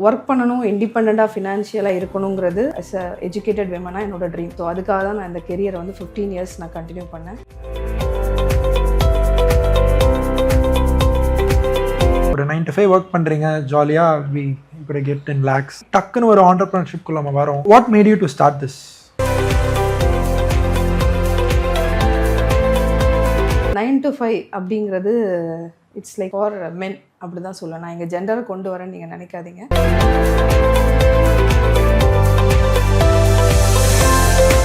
Work பண்ணணும், இண்டிபெண்ட்டாக ஃபினான்ஷியலாக இருக்கணுங்கிறது அஸ் அ எஜுகேட்டட் விமனாக என்னோட ட்ரீம். ஸோ அதுக்காக தான் நான் இந்த கெரியரை வந்து 15 இயர்ஸ் நான் கண்டினியூ பண்ணேன். ஒரு 9 to 5 ஒர்க் பண்ணுறீங்க, ஜாலியாக வி இப்படி கெட் 10 lakhs, டக்குன்னு ஒரு ஆண்டர்பிரினர்ஷிப்குள்ள நம்ம வரோம். What made you to start this? 9 to 5 அப்படிங்கிறது இட்ஸ் லைக் ஃபார் மென் அப்படி தான் சொல்லலாம். நான் எங்கள் ஜெண்டரை கொண்டு வரேன்னு நீங்கள் நினைக்காதீங்க.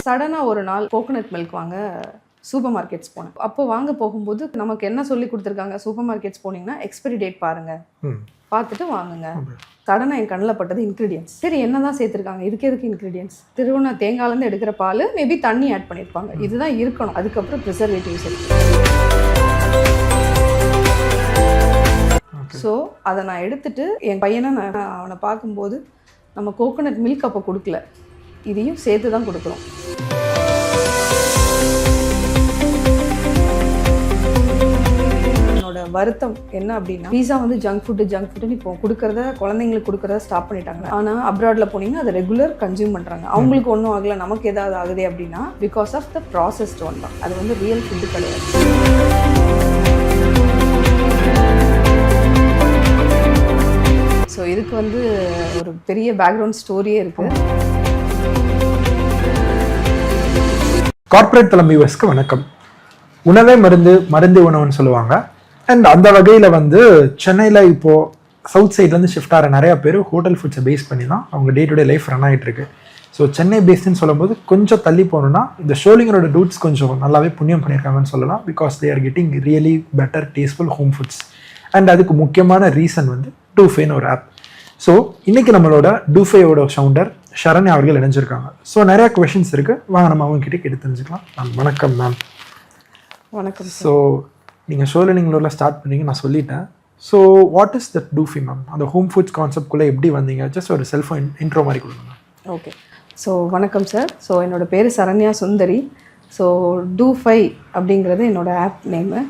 சடனாக ஒரு நாள் கோகோனட் மில்க் வாங்க சூப்பர் மார்க்கெட்ஸ் போனேன். அப்போ வாங்க போகும்போது நமக்கு என்ன சொல்லி கொடுத்துருக்காங்க, சூப்பர் மார்க்கெட்ஸ் போனீங்கன்னா எக்ஸ்பைரி டேட் பாருங்கள், பார்த்துட்டு வாங்குங்க. சடனாக என் கண்ணில் பட்டது இன்க்ரீடியன்ஸ். சரி என்ன தான் சேர்த்துருக்காங்க, இதுக்கு எதுக்கு இன்க்ரீடியன்ஸ்? திருவண்ணா தேங்காயிலேருந்து எடுக்கிற பால், மேபி தண்ணி ஆட் பண்ணியிருப்பாங்க, இதுதான் இருக்கணும். அதுக்கப்புறம் ப்ரிசர்வேட்டிவ்ஸ் இருக்கு. ஸோ அதை நான் எடுத்துகிட்டு என் பையனை நான் அவனை பார்க்கும்போது நம்ம கோகோனட் மில்க் அப்போ கொடுக்கல, இதையும் சேர்த்து தான் கொடுக்குறோம். என்னோட வருத்தம் என்ன அப்படின்னா, பீஸா வந்து ஜங்க் ஃபுட்டுன்னு இப்போ கொடுக்குறத குழந்தைங்களுக்கு கொடுக்குறத ஸ்டாப் பண்ணிட்டாங்க. ஆனால் அப்ராடில் போனீங்கன்னா அதை ரெகுலர் கன்சியூம் பண்ணுறாங்க. அவங்களுக்கு ஒன்றும் ஆகலை, நமக்கு ஏதாவது ஆகுது அப்படின்னா because of the processed one தான். அது வந்து ரியல் ஃபுட்டு கிடையாது. ஸோ இதுக்கு வந்து ஒரு பெரிய பேக்ரவுண்ட் ஸ்டோரியே இருக்குது. கார்ப்பரேட் தலைமை வியூவர்ஸ்க்கு வணக்கம். உணவே மருந்து, மருந்து உணவுன்னு சொல்லுவாங்க. அண்ட் அந்த வகையில் வந்து சென்னையில் இப்போது சவுத் சைட்லேருந்து ஷிஃப்ட் ஆகிற நிறையா பேர் ஹோட்டல் ஃபுட்ஸை பேஸ் பண்ணி தான் அவங்க day to day life run ஆகிட்டு இருக்கு. ஸோ சென்னை பேஸ்டுன்னு சொல்லும்போது கொஞ்சம் தள்ளி போகணுன்னா இந்த ஷோலிங்கரோட டூட்ஸ் கொஞ்சம் நல்லாவே புண்ணியம் பண்ணியிருக்காங்கன்னு சொல்லலாம். Because they are getting really better tasteful home foods. And அதுக்கு முக்கியமான ரீசன் வந்து டூஃபேன்னு ஒரு ஆப். ஸோ இன்றைக்கி நம்மளோட டூஃபேயோட ஃபவுண்டர் ஷரண்யா அவர்கள் இணைஞ்சிருக்காங்க. ஸோ நிறையா கொஷின்ஸ் இருக்குது, வாங்க நம்ம அவங்ககிட்ட கேட்டு தெரிஞ்சுக்கலாம். மேம் வணக்கம். மேம் வணக்கம். ஸோ நீங்கள் ஷோலிங்கரோட ஸ்டார்ட் பண்ணீங்க, நான் சொல்லிட்டேன். ஸோ வாட் இஸ் தட் டூஃபே மேம்? அந்த ஹோம் ஃபுட்ஸ் கான்செப்ட்குள்ளே எப்படி வந்தீங்க? ஜஸ்ட் ஒரு செல்ஃப் இன்ட்ரோ மாதிரி கொடுங்க மேம். ஓகே. ஸோ வணக்கம் சார். ஸோ என்னோட பேர் சரண்யா சுந்தரி. ஸோ டூஃபை அப்படிங்கிறது என்னோடய ஆப் நேமு.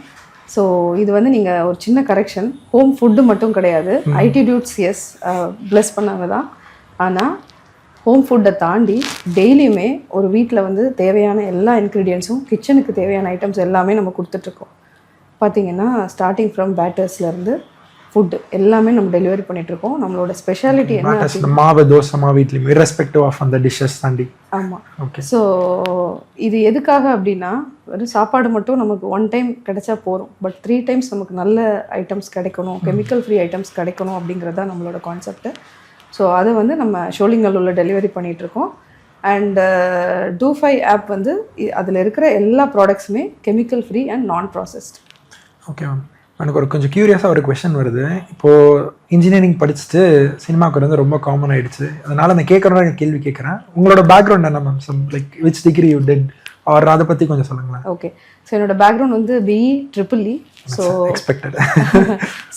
ஸோ இது வந்து நீங்கள் ஒரு சின்ன கரெக்ஷன், ஹோம் ஃபுட்டு மட்டும் கிடையாது. ஐடிடியூட்ஸ் எஸ் ப்ளஸ் பண்ணாங்க தான். ஆனால் ஹோம் ஃபுட்டை தாண்டி டெய்லியுமே ஒரு வீட்டில் வந்து தேவையான எல்லா இன்க்ரீடியன்ஸும், கிச்சனுக்கு தேவையான ஐட்டம்ஸ் எல்லாமே நம்ம கொடுத்துட்ருக்கோம். பார்த்திங்கன்னா ஸ்டார்டிங் ஃப்ரம் பேட்டர்ஸ்லேருந்து ஃபுட்டு எல்லாமே நம்ம டெலிவரி பண்ணிகிட்ருக்கோம். நம்மளோட ஸ்பெஷாலிட்டி என்ன, மாவு, தோசை மாவு, இட்லி, இர்ரெஸ்பெக்டிவ் ஆஃப் அந்த டிஷ்ஷஸ் தாண்டி. ஆமாம். ஓகே. ஸோ இது எதுக்காக அப்படின்னா, வெறும் சாப்பாடு மட்டும் நமக்கு ஒன் டைம் கிடைச்சா போதும், பட் 3 times நமக்கு நல்ல ஐட்டம்ஸ் கிடைக்கணும், கெமிக்கல் ஃப்ரீ ஐட்டம்ஸ் கிடைக்கணும் அப்படிங்கிறது தான் நம்மளோட கான்செப்ட்டு. ஸோ அதை வந்து நம்ம ஷோலிங்கரில் டெலிவரி பண்ணிகிட்ருக்கோம். அண்ட் டூஃபை ஆப் வந்து அதில் இருக்கிற எல்லா ப்ராடக்ட்ஸுமே கெமிக்கல் ஃப்ரீ அண்ட் நான் ப்ராசஸ்ட். Okay ma'am. எனக்கு ஒரு கொஞ்சம் க்யூரியஸாக ஒரு கொஸ்டின் வருது. இப்போது இன்ஜினியரிங் படிச்சுட்டு சினிமாவுக்கு வந்து ரொம்ப காமன் ஆகிடுச்சு. அதனால் நான் கேட்குறோன்னா கேள்வி கேட்குறேன். உங்களோட பேக்ரவுண்ட் என்ன ma'am? Some like which degree you did or அதை பற்றி கொஞ்சம் சொல்லுங்களேன். ஓகே. ஸோ என்னோட பேக்ரவுண்ட் வந்து BE EEE. So expected.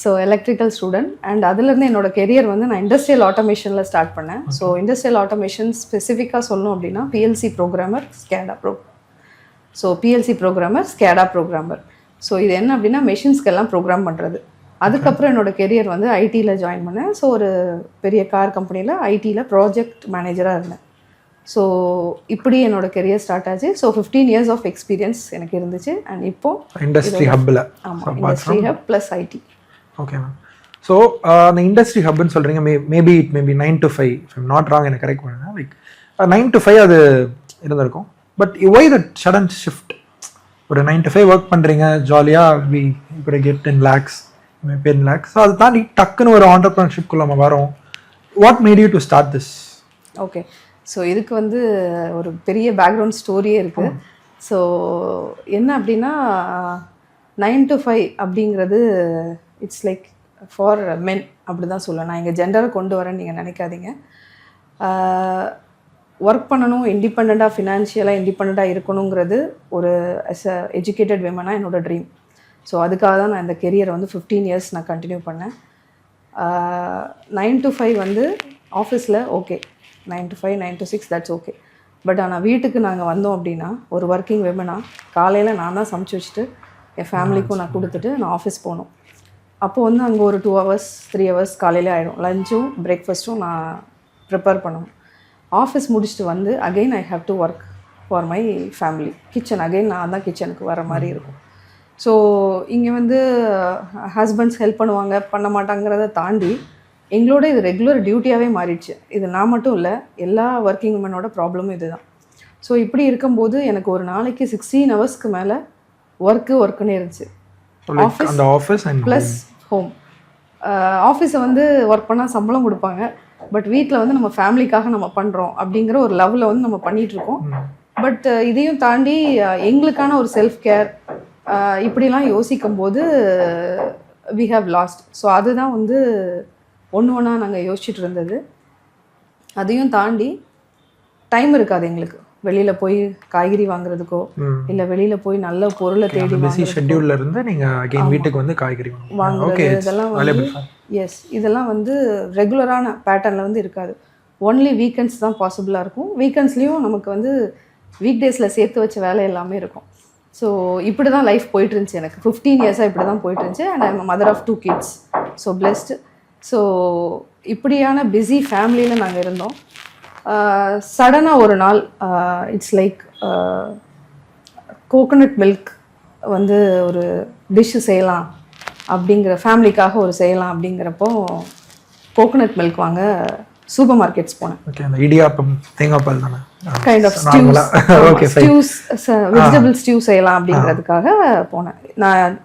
So electrical student. And அதுலேருந்து என்னோட கெரியர் வந்து நான் இண்டஸ்ட்ரியல் ஆட்டோமேஷனில் ஸ்டார்ட் பண்ணேன். ஸோ இண்டஸ்ட்ரியல் ஆட்டோமேஷன் ஸ்பெசிஃபிக்காக சொல்லணும் அப்படின்னா PLC programmer, SCADA so PLC programmer, SCADA programmer. So இது என்ன அப்படின்னா மெஷின்ஸ்க்கெல்லாம் ப்ரோக்ராம் பண்ணுறது. அதுக்கப்புறம் என்னோட கெரியர் வந்து ஐடியில் ஜாயின் பண்ணேன். ஸோ ஒரு பெரிய கார் கம்பெனியில் ஐடியில் ப்ராஜெக்ட் மேனேஜராக இருந்தேன். ஸோ இப்படி என்னோட கெரியர் ஸ்டார்ட் ஆச்சு. ஸோ 15 years ஆஃப் எக்ஸ்பீரியன்ஸ் எனக்கு இருந்துச்சு. அண்ட் இப்போது இண்டஸ்ட்ரி ஹப்பில். ஆமாம், industry hub plus IT. Okay ma'am. So அந்த இண்டஸ்ட்ரி ஹப்னு சொல்கிறீங்க, maybe 9 to 5, if I'm not wrong, எனக்கு கரெக்ட் பண்ணுங்க. லைக் 9 to 5 அது இருந்திருக்கும். But why that sudden shift? ஒரு 9 to 5 ஒர்க் பண்ணுறீங்க, ஜாலியாக வி இப்படி கெட் 10 lakhs, 10 lakhs. ஸோ அதை தாண்டி டக்குன்னு ஒரு ஆண்டர்பிரினர்ஷிப்குள்ள நம்ம வரோம். What made you to start this? Okay. So இதுக்கு வந்து ஒரு பெரிய பேக்ரவுண்ட் ஸ்டோரியே இருக்குது. ஸோ என்ன அப்படின்னா, 9 to 5 அப்படிங்கிறது இட்ஸ் லைக் ஃபார் மென் அப்படி தான் சொல்லலாம். நான் எங்கள் ஜெண்டரை கொண்டு வரேன்னு நீங்கள் நினைக்காதீங்க. ஒர்க் பண்ணணும், இண்டிபெண்ட்டாக ஃபினான்ஷியலாக இண்டிபெண்ட்டாக இருக்கணுங்கிறது ஒரு அஸ் அ எஜுகேட்டட் விமனாக என்னோட ட்ரீம். ஸோ அதுக்காக தான் நான் இந்த கெரியரை வந்து 15 years நான் கண்டினியூ பண்ணேன். 9 to 5 வந்து ஆஃபீஸில் okay, 9 to 5, 9 to 6 that's okay. But ஆனால் வீட்டுக்கு நாங்கள் வந்தோம் அப்படின்னா ஒரு ஒர்க்கிங் விமனாக காலையில் நான் தான் சமைச்சு வச்சுட்டு என் ஃபேமிலிக்கும் நான் கொடுத்துட்டு நான் ஆஃபீஸ் போகணும். அப்போ வந்து அங்கே ஒரு 2 hours 3 hours காலையில் ஆகிடும். லஞ்சும் பிரேக்ஃபாஸ்ட்டும் நான் ப்ரிப்பேர் பண்ணணும். ஆஃபீஸ் முடிச்சுட்டு வந்து again I have to work for my family. Kitchen again நான் தான் கிச்சனுக்கு வர மாதிரி இருக்கும். ஸோ இங்கே வந்து ஹஸ்பண்ட்ஸ் ஹெல்ப் பண்ணுவாங்க பண்ண மாட்டாங்கிறத தாண்டி எங்களோட இது ரெகுலர் டியூட்டியாகவே மாறிடுச்சு. இது நான் மட்டும் இல்லை, எல்லா ஒர்க்கிங் உமனோட ப்ராப்ளமும் இது தான். ஸோ இப்படி இருக்கும்போது எனக்கு ஒரு நாளைக்கு 16 ஹவர்ஸ்க்கு மேலே ஒர்க்குன்னே இருந்துச்சு. Office plus home. ஆஃபீஸை வந்து ஒர்க் பண்ணால் சம்பளம் கொடுப்பாங்க, பட் வீட்டில் வந்து நம்ம ஃபேமிலிக்காக நம்ம பண்ணுறோம் அப்படிங்கிற ஒரு லெவலில் வந்து நம்ம பண்ணிகிட்ருக்கோம். பட் இதையும் தாண்டி எங்களுக்கான ஒரு செல்ஃப் கேர் இப்படிலாம் யோசிக்கும் போது வி ஹாவ் லாஸ்ட். ஸோ அதுதான் வந்து ஒன்றா நாங்கள் யோசிச்சுட்டு இருந்தது. அதையும் தாண்டி டைம் இருக்காது எங்களுக்கு வெளியில் போய் காய்கறி வாங்குறதுக்கோ இல்லை வெளியில் போய் நல்ல பொருளை தேடி பிஸி ஷெட்யூல்ல இருந்து நீங்கள் அகைன் வீட்டுக்கு வந்து காய்கறி வாங்குறது இதெல்லாம் வந்து எஸ் இதெல்லாம் வந்து ரெகுலரான பேட்டர்னில் வந்து இருக்காது. ஒன்லி வீக்கெண்ட்ஸ் தான் பாசிபிளாக இருக்கும். வீக்கெண்ட்ஸ்லேயும் நமக்கு வந்து வீக் டேஸில் சேர்த்து வச்ச வேலை எல்லாமே இருக்கும். ஸோ இப்படி தான் லைஃப் போயிட்டு இருந்துச்சு. எனக்கு 15 இயர்ஸாக இப்படி தான் போயிட்டு இருந்துச்சு. And I'm mother of 2 kids. So blessed. So இப்படியான பிஸி ஃபேமிலியில் நாங்கள் இருந்தோம். சடனாக ஒரு நாள் இட்ஸ் லைக் கோகோனட் மில்க் வந்து ஒரு டிஷ்ஷு செய்யலாம் அப்படிங்கிற ஃபேமிலிக்காக ஒரு செய்யலாம் அப்படிங்கிறப்போ கோகோனட் மில்க் வாங்க சூப்பர் மார்க்கெட்ஸ் போனேன். ஓகே, அந்த இடியாப்பம் தேங்காய் பால் தானே கைண்ட் ஆஃப் ஸ்டியூஸ் வெஜிடபிள் ஸ்டியூ செய்யலாம் அப்படிங்கிறதுக்காக போனேன்.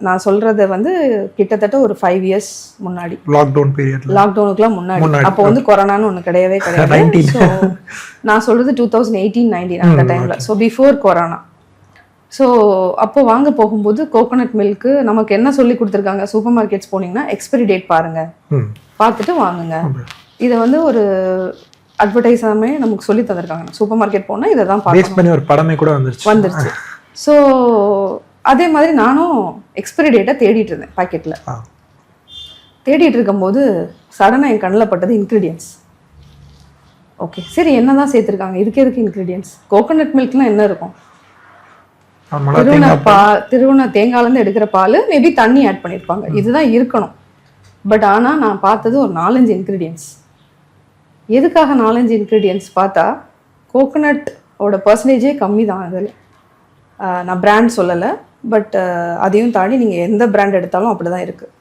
நான் சொல்றது வந்து கிட்டத்தட்ட ஒரு 5 years முன்னாடி, லாக்டவுனுக்குலாம் முன்னாடி. அப்போ வந்து கொரோனான்னு ஒன்று கிடையவே கிடையாது. ஸோ நான் சொல்றது 2018-19 அந்த டைம்ல. So before corona. ஸோ அப்போ வாங்க போகும்போது கோகோனட் மில்க்கு நமக்கு என்ன சொல்லி கொடுத்துருக்காங்க, சூப்பர் மார்க்கெட்ஸ் போனீங்கன்னா எக்ஸ்பைரி டேட் பாருங்க, பார்த்துட்டு வாங்குங்க. இதை வந்து ஒரு அட்வர்டைஸாமே நமக்கு சொல்லி தந்திருக்காங்க. சூப்பர் மார்க்கெட் போனால் இதை தான் பார்க்கணும். ஒரு படமே கூட வந்துருச்சு. ஸோ அதே மாதிரி நானும் எக்ஸ்பைரி டேட்டை தேடிட்டு இருந்தேன் பாக்கெட்டில். தேடிட்டு இருக்கும்போது சடனாக என் கண்ணில் பட்டது இன்க்ரீடியன்ஸ். ஓகே சரி, என்ன தான் சேர்த்துருக்காங்க, இதுக்கு எதுக்கு இன்க்ரீடியன்ஸ்? கோகோனட் மில்க்னால் என்ன இருக்கும்? திருவண்ண தேங்காயிலேருந்து எடுக்கிற பால், மேபி தண்ணி ஆட் பண்ணியிருப்பாங்க, இதுதான் இருக்கணும். பட் ஆனால் நான் பார்த்தது ஒரு 4-5 இன்க்ரீடியன்ஸ். எதுக்காக 4-5 இன்க்ரீடியன்ஸ் பார்த்தா, கோகோனட்டோட பர்சன்டேஜே கம்மி தான் அதில். நான் பிராண்ட் சொல்லலை, பட் அதையும் தாண்டி நீங்கள் எந்த பிராண்ட் எடுத்தாலும் அப்படி தான் இருக்குது.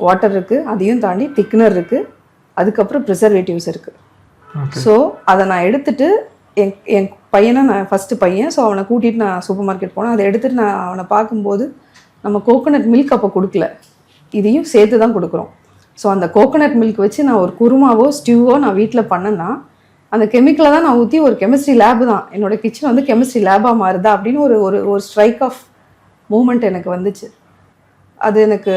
வாட்டர் இருக்குது, அதையும் தாண்டி திக்னர் இருக்குது, அதுக்கப்புறம் ப்ரிசர்வேட்டிவ்ஸ் இருக்குது. ஸோ அதை நான் எடுத்துகிட்டு என் பையனை, நான் ஃபஸ்ட்டு பையன், ஸோ அவனை கூட்டிகிட்டு நான் சூப்பர் மார்க்கெட் போனேன். அதை எடுத்துகிட்டு நான் அவனை பார்க்கும்போது நம்ம கோகோனட் மில்க் அப்போ கொடுக்கல, இதையும் சேர்த்து தான் கொடுக்குறோம். ஸோ அந்த கோகோனட் மில்க் வச்சு நான் ஒரு குருமாவோ ஸ்டியூவோ நான் வீட்டில் பண்ணேன்னா அந்த கெமிக்கலை தான் நான் ஊற்றி ஒரு கெமிஸ்ட்ரி லேபு தான், என்னோடய கிச்சன் வந்து கெமிஸ்ட்ரி லேபாக மாறுதா அப்படின்னு ஒரு ஸ்ட்ரைக் ஆஃப் மூமெண்ட் எனக்கு வந்துச்சு. அது எனக்கு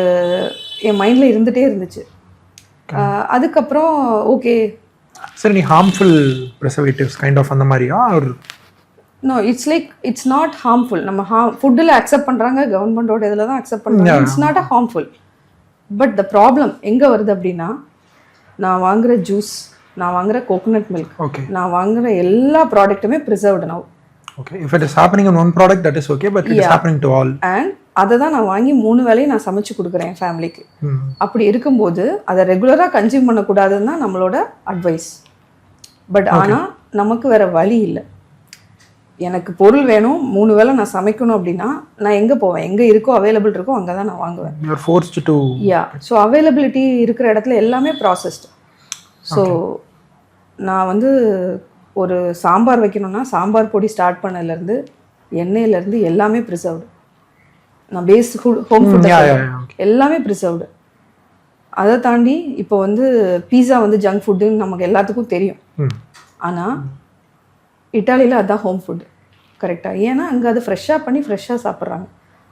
என் மைண்டில் இருந்துகிட்டே இருந்துச்சு. அதுக்கப்புறம் ஓகே சரி, நீ ஹார்ம்ஃபுல் ப்ரிசர்வேட்டிவ்ஸ் கைண்ட் ஆஃப் அந்த மாதிரியா? No, it's like it's not harmful. நம்ம ஃபுட்டில் அக்செப்ட் பண்ணுறாங்க, கவர்மெண்டோட இதில் தான் அக்செப்ட் பண்ணுறாங்க. It's not a harmful. But the problem எங்கே வருது அப்படின்னா, நான் வாங்குகிற ஜூஸ், நான் வாங்குகிற கோகோனட் மில்க், நான் வாங்குகிற எல்லா ப்ராடக்ட்டுமே preserved now. Okay, if it is happening in one product, that is okay, but it is happening to all. And அதை தான் நான் வாங்கி 3 வேளையும் நான் சமைச்சு கொடுக்குறேன் என் ஃபேமிலிக்கு. அப்படி இருக்கும்போது அதை ரெகுலராக கன்சியூம் பண்ணக்கூடாதுன்னு தான் நம்மளோட அட்வைஸ். பட் ஆனால் நமக்கு வேற வழி இல்லை. எனக்கு பொருள் வேணும், 3 வேளை நான் சமைக்கணும் அப்படின்னா நான் எங்கே போவேன்? எங்கே இருக்கோ அவைலபிள் இருக்கோ அங்கே தான் நான் வாங்குவேன். You are forced to. So availability இருக்கிற இடத்துல எல்லாமே ப்ராசஸ்டு. ஸோ நான் வந்து ஒரு சாம்பார் வைக்கணும்னா சாம்பார் பொடி ஸ்டார்ட் பண்ணதுலேருந்து எண்ணெயிலேருந்து எல்லாமே ப்ரிசர்வ்டு. நான் பேஸ் ஹோம் ஃபுட் எல்லாமே ப்ரிசர்வ்டு. அதை தாண்டி இப்போ வந்து பீஸா வந்து ஜங்க் ஃபுட்டுன்னு நமக்கு எல்லாத்துக்கும் தெரியும். ஆனால் இட்டாலியில் அதுதான் ஹோம் ஃபுட். கரெக்டாக? ஏன்னா அங்கே அது ஃப்ரெஷ்ஷாக பண்ணி ஃப்ரெஷ்ஷாக சாப்பிட்றாங்க.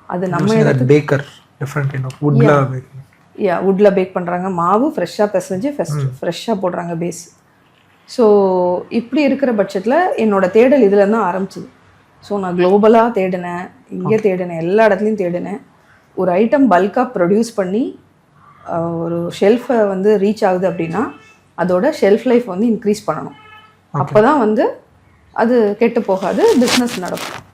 அது நம்ம பேக்கர் டிஃப்ரெண்ட் கைண்ட் ஆஃப் வுட்டில் பேக் பண்ணுறாங்க. மாவு ஃப்ரெஷ்ஷாக பிசைஞ்சு ஃப்ரெஷ்ஷாக போடுறாங்க பேஸ். ஸோ இப்படி இருக்கிற பட்சத்தில் என்னோடய தேடல் இதில் தான் ஆரம்பிச்சிது. ஸோ நான் குளோபலாக தேடினேன், இங்கே தேடினேன், எல்லா இடத்துலையும் தேடினேன். ஒரு ஐட்டம் பல்காக ப்ரொடியூஸ் பண்ணி ஒரு ஷெல்ஃபை வந்து ரீச் ஆகுது அப்படின்னா அதோட ஷெல்ஃப் லைஃப் வந்து இன்க்ரீஸ் பண்ணணும். அப்போ தான் வந்து அது கெட்டு போகாது, பிஸ்னஸ் நடக்கும்.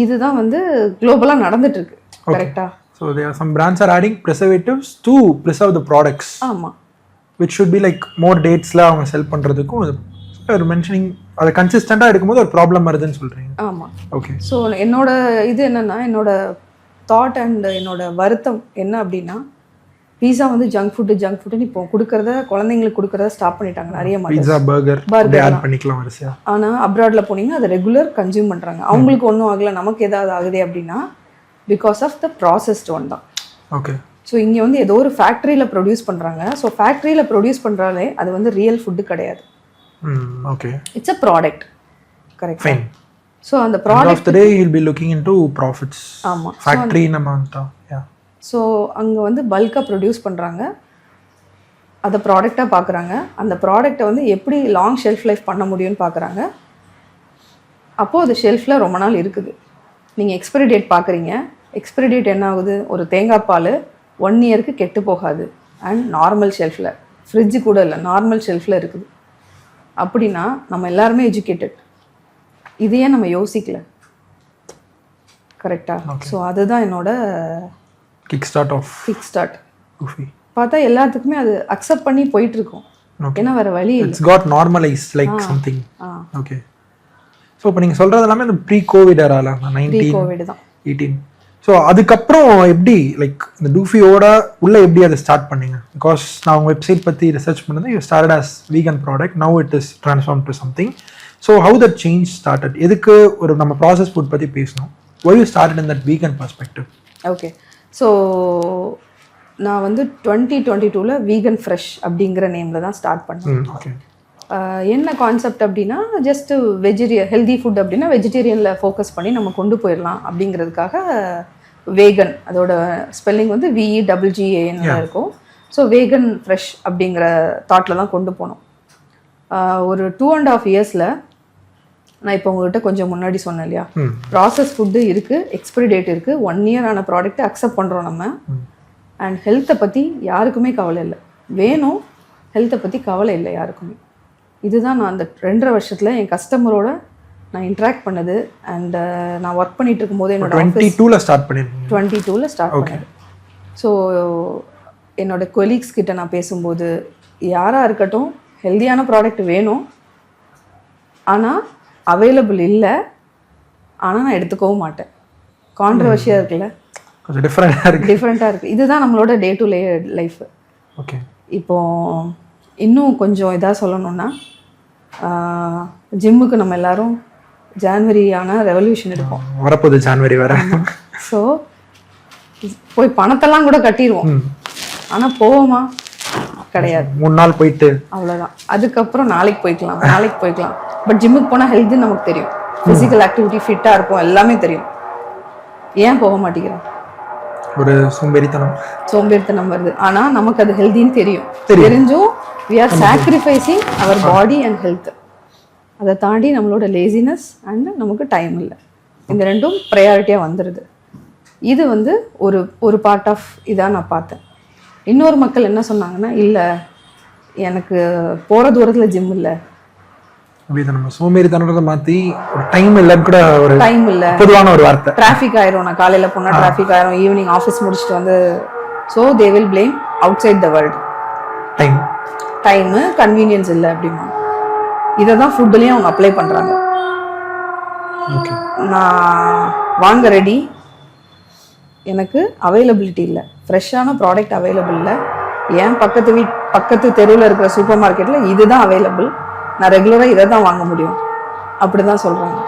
இதுதான் வந்து குளோபலாக நடந்துட்டுருக்கு. கரெக்டாக? So there are some brands are adding preservatives to preserve the products, ஆமாம், which should be like more datesல அவங்க செல் பண்றதுக்கும் ஒரு மென்ஷனிங் அது கன்சிஸ்டண்டா இருக்கும்போது ஒரு ப்ராப்ளம் வருதுன்னு சொல்றீங்க. ஆமாம். ஓகே. ஸோ என்னோட இது என்னன்னா, என்னோட தாட் அண்ட் என்னோட வருத்தம் என்ன அப்படின்னா, பீஸா வந்து ஜங்க் ஃபுட்டுன்னு இப்போ கொடுக்கறத குழந்தைங்களுக்கு கொடுக்கறத ஸ்டாப் பண்ணிட்டாங்க நிறைய பீஸா பர்கர் ஆட் பண்ணிக்கலாம் வரிசையா. ஆனால் அப்ராட்ல போனீங்கன்னா அதை ரெகுலர் கன்சியூம் பண்ணுறாங்க. அவங்களுக்கு ஒன்றும் ஆகலை, நமக்கு ஏதாவது ஆகுதே அப்படின்னா because of the processed one தான். ஓகே. ஸோ இங்கே வந்து ஏதோ ஒரு ஃபேக்ட்ரியில் ப்ரொடியூஸ் பண்ணுறாங்க. ஸோ ஃபேக்ட்ரியில் ப்ரொடியூஸ் பண்ணுறாலே அது வந்து ரியல் ஃபுட்டு கிடையாது. Okay. It's a product. Correct. Fine. So அந்த product of the day you will be looking into profits. ஆமாம். ஃபேக்ட்ரி நம்ம வந்துட்டோம். யா. ஸோ அங்கே வந்து பல்காக ப்ரொடியூஸ் பண்ணுறாங்க, அதை ப்ராடக்டாக பார்க்குறாங்க. அந்த ப்ராடக்டை வந்து எப்படி லாங் ஷெல்ஃப் லைஃப் பண்ண முடியும்னு பார்க்குறாங்க. அப்போது அது ஷெல்ஃபில் ரொம்ப நாள் இருக்குது. நீங்கள் எக்ஸ்பைரி டேட் பார்க்குறீங்க, எக்ஸ்பைரி டேட் என்ன ஆகுது, ஒரு தேங்காய் பால் 1 இயருக்கு கெட்டு போகாது. அண்ட் நார்மல் ஷெல்ஃபில், ஃப்ரிட்ஜு கூட இல்லை, நார்மல் ஷெல்ஃபில் இருக்குது. அப்படின்னா நம்ம எல்லாருமே எஜுகேட்டட், இதையே நம்ம யோசிக்கல. கரெக்டாக. ஸோ அதுதான் என்னோட கிக் ஸ்டார்ட். பார்த்தா எல்லாத்துக்குமே அது அக்செப்ட் பண்ணி போயிட்டு இருக்கோம். ஏன்னா வேற வழி இல்லை. It's got normalised like something. Okay. So இப்போ நீங்கள் சொல்கிறது எல்லாமே இந்த ப்ரீ கோவிட் எரால 19 தான் 18. ஸோ அதுக்கப்புறம் எப்படி லைக் இந்த டூஃபியோட உள்ள எப்படி அதை ஸ்டார்ட் பண்ணீங்க? பிகாஸ் நான் உங்கள் வெப்சைட் பற்றி ரிசர்ச் பண்ணது, you started as vegan product, now it is transform to something. So how that change started? எதுக்கு ஒரு நம்ம ப்ராசஸ் ஃபுட் பற்றி பேசணும்? Why you started in that vegan perspective? Okay. So நான் வந்து 2022 வீகன் ஃப்ரெஷ் அப்படிங்கிற நேமில் தான் ஸ்டார்ட் பண்ணேன். ஓகே. என்ன கான்செப்ட் அப்படின்னா, ஜஸ்ட்டு ஹெல்தி ஃபுட் அப்படின்னா வெஜிடேரியனில் ஃபோக்கஸ் பண்ணி நம்ம கொண்டு போயிடலாம் அப்படிங்கிறதுக்காக வேகன், அதோட ஸ்பெல்லிங் வந்து VEGGAN இருக்கும். ஸோ வேகன் ஃப்ரெஷ் அப்படிங்கிற தாட்டில் தான் கொண்டு போனோம். ஒரு 2.5 இயர்ஸில் நான் இப்போ உங்கள்கிட்ட கொஞ்சம் முன்னாடி சொன்னேன் இல்லையா, ப்ராசஸ் ஃபுட்டு இருக்குது, எக்ஸ்பைரி டேட் இருக்குது, 1 இயர் ஆன ப்ராடக்ட்டை அக்செப்ட் பண்ணுறோம் நம்ம. அண்ட் ஹெல்த்தை பற்றி யாருக்குமே கவலை இல்லை, வேணும், ஹெல்த்தை பற்றி கவலை இல்லை யாருக்குமே. இதுதான் நான் அந்த 2.5 வருஷத்தில் என் கஸ்டமரோட நான் இன்ட்ராக்ட் பண்ணது. அண்ட் நான் ஒர்க் பண்ணிட்டு இருக்கும்போது என்னோட 22ல் ஸ்டார்ட் பண்ணிருக்கேன். 22ல் ஸ்டார்ட் பண்ணேன். ஸோ என்னோட கொலீக்ஸ் கிட்ட நான் பேசும்போது, யாராக இருக்கட்டும், ஹெல்தியான ப்ராடக்ட் வேணும், ஆனால் அவைலபிள் இல்லை, ஆனால் நான் எடுத்துக்கவும் மாட்டேன். கான்ட்ரவர்ஷியாக இருக்குல்ல, கொஞ்சம் டிஃப்ரெண்ட்டாக இருக்குது. இதுதான் நம்மளோட டே டு லைஃப். ஓகே. இப்போ இன்னும் கொஞ்சம் இதாக சொல்லணும்னா, ஜிம்முக்கு நம்ம எல்லாரும் ஜான்வரி ஆனால் ரெவல்யூஷன் எடுப்போம், வரப்போகுது ஜான்வரி வர. ஸோ போய் பணத்தெல்லாம் கூட கட்டிடுவோம், ஆனால் போவோமா? கிடையாது. 3 நாள் போயிட்டு அவ்வளோதான். அதுக்கப்புறம் நாளைக்கு போய்க்கலாம். பட் ஜிம்முக்கு போனால் ஹெல்த்து நமக்கு தெரியும், ஃபிசிக்கல் ஆக்டிவிட்டி, ஃபிட்டாக இருக்கும், எல்லாமே தெரியும். ஏன் போக மாட்டேங்கிறோம்? ஒரு சோம்பேறித்தனம் வருது. ஆனால் நமக்கு அது ஹெல்தின்னு தெரிஞ்சும் we are sacrificing our body and health. அதை தாண்டி நம்மளோட லேசினஸ் அண்ட் நமக்கு டைம் இல்லை, இந்த ரெண்டும் ப்ரையாரிட்டியாக வந்துடுது. இது வந்து ஒரு பார்ட் ஆஃப் இதாக நான் பார்த்தேன். இன்னொரு மக்கள் என்ன சொன்னாங்கன்னா, இல்லை எனக்கு போகிற தூரத்தில் ஜிம் இல்லை, நம்ம சோம்பேறித்தனத்தை மாற்றி ஒரு டைம் இல்லைன்னு கூட, ஒரு டைம் இல்லை, பொதுவான ஒரு வார்த்தை. டிராஃபிக் ஆயிரும், நான் காலையில் போனால் டிராஃபிக் ஆயிரும், ஈவினிங் ஆஃபீஸ் முடிச்சுட்டு வந்து. So they will blame outside the world. Time convenience இல்லை அப்படிமா. இதை தான் ஃபுட்டுலேயும் அவங்க அப்ளை பண்ணுறாங்க. நான் வாங்க ரெடி, எனக்கு அவைலபிலிட்டி இல்லை, ஃப்ரெஷ்ஷான ப்ராடக்ட் அவைலபிள் இல்லை. ஏன் பக்கத்து தெருவில் இருக்கிற சூப்பர் மார்க்கெட்டில் இதுதான் அவைலபிள், நான் ரெகுலராக இதை தான் வாங்க முடியும், அப்படி தான் சொல்கிறாங்க.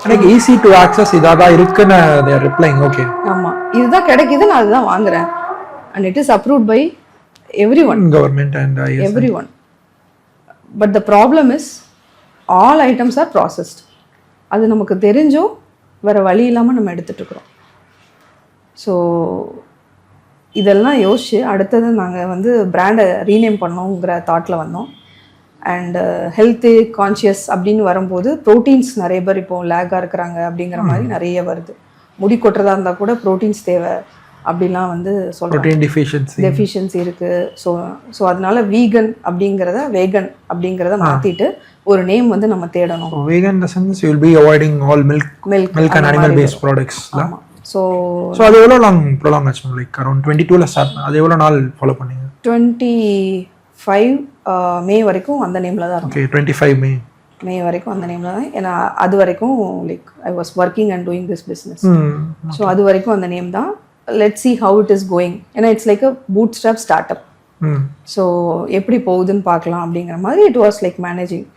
எனக்கு ஈஸி டு ஆக்சஸ் இதாக தான் இருக்குன்னு ரிப்ளைங். ஓகே. ஆமாம், இதுதான் கிடைக்குது, நான் அதுதான் வாங்குறேன். And it is approved by everyone, government and everyone. But the problem is all items are processed. அது நமக்கு தெரிஞ்சும் வேற வழி இல்லாமல் நம்ம எடுத்துட்டு இருக்கிறோம். ஸோ இதெல்லாம் யோசிச்சு அடுத்தது நாங்கள் வந்து பிராண்டை ரீநேம் பண்ணோங்கிற தாட்டில் வந்தோம். அண்ட் ஹெல்த்து கான்ஷியஸ் அப்படின்னு வரும்போது ப்ரோட்டீன்ஸ் நிறைய பேர் இப்போ லேக்காக இருக்கிறாங்க அப்படிங்கிற மாதிரி நிறைய வருது. முடி கொட்டுறதா இருந்தால் கூட ப்ரோட்டீன்ஸ் தேவை அப்படிலாம் வந்து சொல்கிறோம், டெஃபிஷியன்சி இருக்குது. ஸோ அதனால வேகன் அப்படிங்கிறத மாற்றிட்டு ஒரு நேம் வந்து நம்ம தேடணும். வேகன் in the sense you will be avoiding all milk and animal based products. ஆமாம். ஸோ ஸோ அது எவ்வளோ லாங் ப்ரொலாங் ஆச்சு லைக் அரௌண்ட் 22ல ஸ்டார்ட் அது எவ்வளோ நாள் ஃபாலோ பண்ணீங்க 25 மே வரைக்கும் அந்த நேமில் தான் இருக்கும். ஓகே 25 மே வரைக்கும் அந்த நேமில் தான். ஏன்னா அது வரைக்கும் like I was working and doing this business. So அது வரைக்கும் அந்த நேம் தான். Let see how it is going. ஏன்னா it's like a food stop start up. So எப்படி போகுதுன்னு பார்க்கலாம் அப்படிங்கிற மாதிரி இட் வாஸ் லைக் மேனேஜிங்.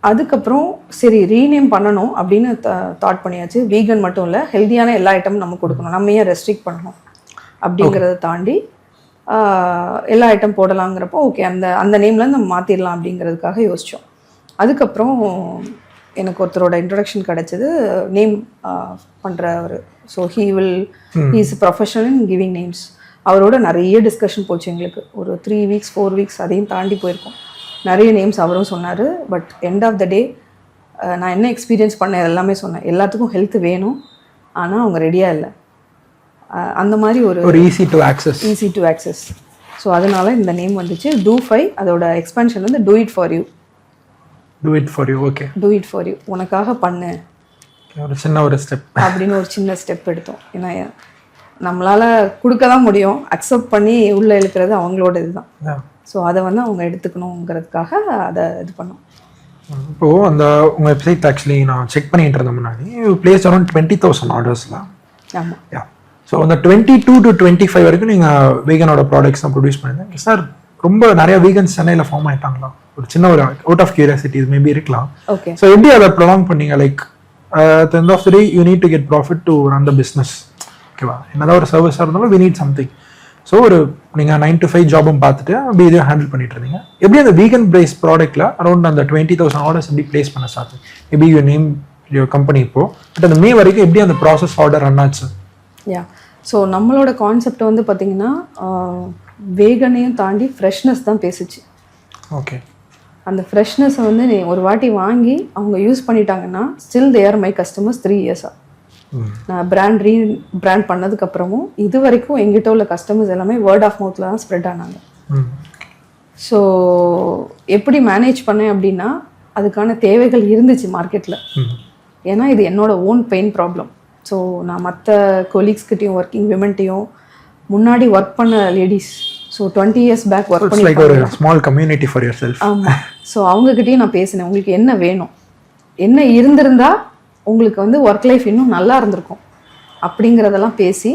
அதுக்கப்புறம் சரி ரீநேம் பண்ணணும் அப்படின்னு தாட் பண்ணியாச்சு. வீகன் மட்டும் இல்லை, ஹெல்த்தியான எல்லா ஐட்டமும் நம்ம கொடுக்கணும், நம்ம ஏன் ரெஸ்ட்ரிக்ட் பண்ணணும் அப்படிங்கிறத தாண்டி எல்லா ஐட்டம் போடலாங்கிறப்போ ஓகே அந்த நேம்லேருந்து நம்ம மாற்றிடலாம் அப்படிங்கிறதுக்காக யோசித்தோம். அதுக்கப்புறம் எனக்கு ஒருத்தரோட இன்ட்ரடக்ஷன் கிடச்சிது, நேம் பண்ணுறவர். So he is professional in giving names. அவரோட நிறைய டிஸ்கஷன் போச்சு எங்களுக்கு. ஒரு 3 வீக்ஸ் 4 வீக்ஸ் அதையும் தாண்டி போயிருக்கோம். நிறைய நேம்ஸ் அவரும் சொன்னார். பட் எண்ட் ஆஃப் த டே நான் என்ன எக்ஸ்பீரியன்ஸ் பண்ணேன் எல்லாமே சொன்னேன். எல்லாத்துக்கும் ஹெல்த் வேணும், ஆனால் அவங்க ரெடியாக இல்லை. அந்த மாதிரி ஒரு ஈஸி டு ஆக்சஸ். ஸோ அதனால இந்த நேம் வந்துச்சு Do5. அதோட எக்ஸ்பென்ஷன் வந்து Do it for you. Okay, Do it for you, உனக்காக பண்ணு ஒரு ஸ்டெப் அப்படின்னு ஒரு சின்ன ஸ்டெப் எடுத்தோம். ஏன்னா நம்மளால் கொடுக்க தான் முடியும், அக்செப்ட் பண்ணி உள்ளே இழுக்கிறது அவங்களோட இதுதான். ஸோ அதை வந்து அவங்க எடுத்துக்கணுங்கிறதுக்காக அதை இது பண்ணோம். இப்போது அந்த உங்கள் வெப்சைட் ஆக்சுவலி நான் செக் பண்ணிட்டு இருந்தேன் முன்னாடி, பிளேஸ் அரௌண்ட் 20,000 ஆர்டர்ஸில். ஆமாம். ஸோ அந்த 22 to 25 வரைக்கும் நீங்கள் வீகனோட ப்ராடக்ட்ஸ் தான் ப்ரொடியூஸ் பண்ணியிருந்தேன் சார். ரொம்ப நிறைய வீகன்ஸ் சென்னையில் ஃபார்ம் ஆகிட்டாங்களா? ஒரு சின்ன ஒரு அவுட் ஆஃப் கியூரியாசிட்டி மேபி இருக்கலாம். ஓகே. ஸோ எப்படி அதை ப்ரொலாங் பண்ணீங்க? Like at the end of the day you need to get profit to run the business. ஓகேவா? என்னதான் ஒரு சர்வீஸாக இருந்தாலும் we need something. ஸோ ஒரு நீங்கள் 9 to 5 ஜாபும் பார்த்துட்டு அப்படி இதையும் ஹேண்டில் பண்ணிட்டு இருந்தீங்க. எப்படி அந்த வீகன் பிரைஸ் ப்ராடக்ட்டில் அரௌண்ட் அந்த 20,000 ஆர்டர்ஸ் எப்படி பிளேஸ் பண்ண sir? Maybe you name your company இப்போது, பட் அந்த மே வரைக்கும் எப்படி அந்த ப்ராசஸ் ஆர்டர் ரன் ஆச்சு? ஸோ நம்மளோட கான்செப்ட் வந்து பார்த்திங்கன்னா வேகனையும் தாண்டி ஃப்ரெஷ்னஸ் தான் பேசுச்சு. ஓகே. அந்த ஃப்ரெஷ்னஸை வந்து நீ ஒரு வாட்டி வாங்கி அவங்க யூஸ் பண்ணிட்டாங்கன்னா still they are my customers 3 இயர்ஸாக. நான் பிராண்ட் பண்ணதுக்கப்புறமும் இது வரைக்கும் எங்கிட்ட உள்ள கஸ்டமர்ஸ் எல்லாமே வேர்ட் ஆஃப் மவுத்தில் தான் ஸ்ப்ரெட் ஆனாங்க. ஸோ எப்படி மேனேஜ் பண்ணேன் அப்படின்னா அதுக்கான தேவைகள் இருந்துச்சு மார்க்கெட்டில். ஏன்னா இது என்னோட ஓன் பெயின் ப்ராப்ளம். ஸோ நான் மற்ற கொலீக்ஸ்கிட்டையும் ஒர்க்கிங் விமென்ட்டையும் முன்னாடி ஒர்க் பண்ண ladies, so 20 years back work பண்ணி லைக் ஒரு small community for yourself. ஆமாம். ஸோ அவங்கக்கிட்டையும் நான் பேசினேன், உங்களுக்கு என்ன வேணும், என்ன இருந்திருந்தா உங்களுக்கு வந்து ஒர்க் லைஃப் இன்னும் நல்லா இருந்திருக்கும் அப்படிங்கிறதெல்லாம் பேசி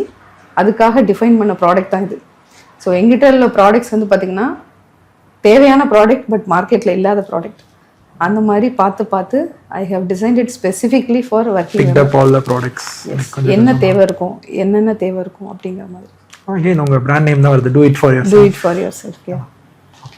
அதுக்காக டிஃபைன் பண்ண ப்ராடக்ட் தான் இது. ஸோ எங்கிட்ட உள்ள ப்ராடக்ட்ஸ் வந்து பார்த்திங்கன்னா தேவையான ப்ராடக்ட் பட் மார்க்கெட்டில் இல்லாத ப்ராடக்ட். அந்த மாதிரி பார்த்து I have designed it specifically for working. என்ன தேவை இருக்கும், என்னென்ன தேவை இருக்கும் அப்படிங்கிற மாதிரி. உங்கள் பிராண்ட் நேம் தான் வருது, Do it for yourself. Do it for yourself.